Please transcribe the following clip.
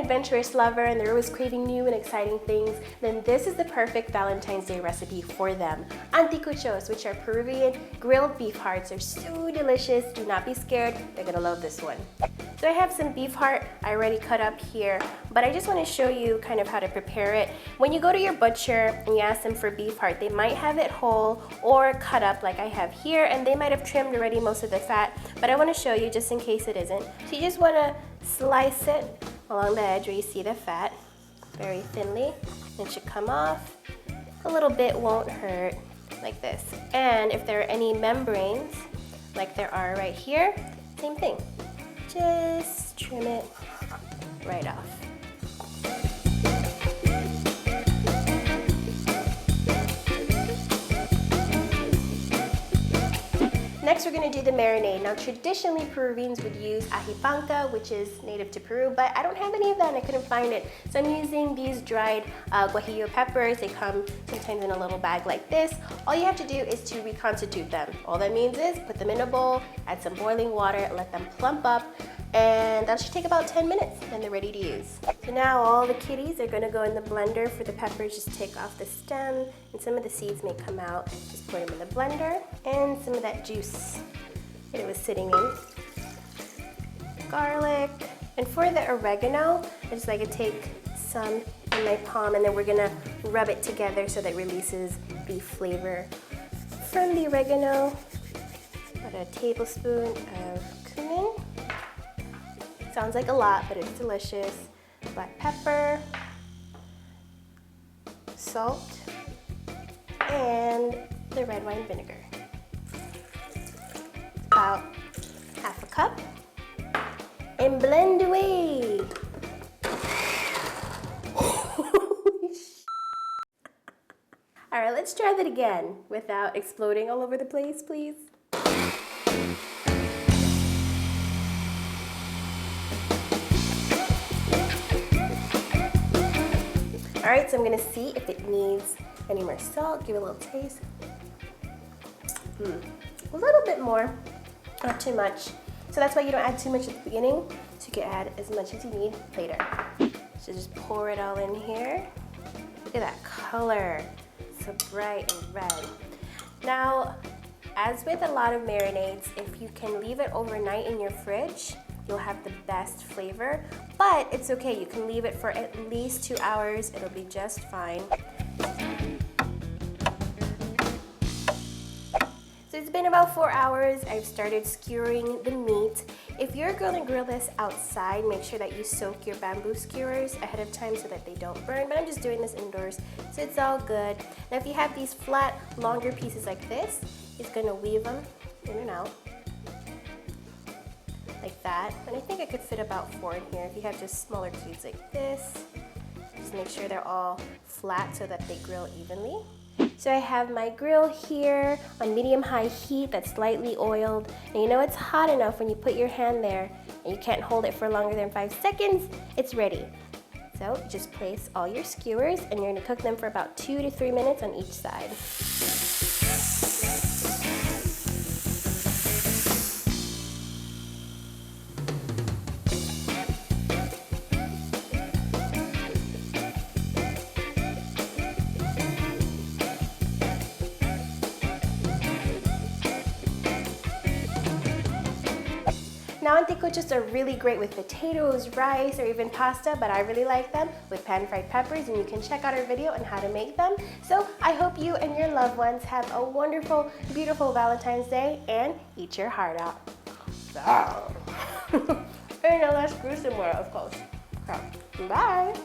adventurous lover and they're always craving new and exciting things, then this is the perfect Valentine's Day recipe for them. Anticuchos, which are Peruvian grilled beef hearts, are so delicious. Do not be scared, they're gonna love this one. So I have some beef heart I already cut up here, but I just want to show you kind of how to prepare it. When you go to your butcher and you ask them for beef heart, they might have it whole or cut up like I have here, and they might have trimmed already most of the fat, but I want to show you just in case it isn't. So you just want to slice it along the edge where you see the fat very thinly. It should come off. A little bit won't hurt, like this. And if there are any membranes, like there are right here, same thing. Just trim it right off. Next, we're going to do the marinade. Now, traditionally, Peruvians would use ají panca, which is native to Peru, but I don't have any of that and I couldn't find it. So I'm using these dried guajillo peppers. They come sometimes in a little bag like this. All you have to do is to reconstitute them. All that means is put them in a bowl, add some boiling water, let them plump up, and that should take about 10 minutes, and they're ready to use. So now all the kitties are going to go in the blender for the peppers. Just take off the stem, and some of the seeds may come out. Just put them in the blender, and some of that juice that it was sitting in. Garlic. And for the oregano, I just like to take some in my palm, and then we're going to rub it together so that it releases beef flavor. From the oregano, about a tablespoon of cumin. Sounds like a lot, but it's delicious. Black pepper, salt, and the red wine vinegar. About half a cup. And blend away. All right, let's try that again without exploding all over the place, please. All right, so I'm gonna see if it needs any more salt, give it a little taste. A little bit more, not too much. So that's why you don't add too much at the beginning, so you can add as much as you need later. So just pour it all in here. Look at that color, so bright and red. Now, as with a lot of marinades, if you can leave it overnight in your fridge, you'll have the best flavor, but it's okay. You can leave it for at least 2 hours. It'll be just fine. So it's been about 4 hours. I've started skewering the meat. If you're gonna grill this outside, make sure that you soak your bamboo skewers ahead of time so that they don't burn, but I'm just doing this indoors, so it's all good. Now if you have these flat, longer pieces like this, it's gonna weave them in and out. Like that, and I think I could fit about 4 in here. If you have just smaller cubes like this, just make sure they're all flat so that they grill evenly. So I have my grill here on medium-high heat that's lightly oiled, and you know it's hot enough when you put your hand there and you can't hold it for longer than 5 seconds, it's ready. So just place all your skewers and you're gonna cook them for about 2 to 3 minutes on each side. Now anticuchos are really great with potatoes, rice, or even pasta, but I really like them with pan-fried peppers, and you can check out our video on how to make them. So I hope you and your loved ones have a wonderful, beautiful Valentine's Day and eat your heart out. And now let's screw some more, of course. So, bye!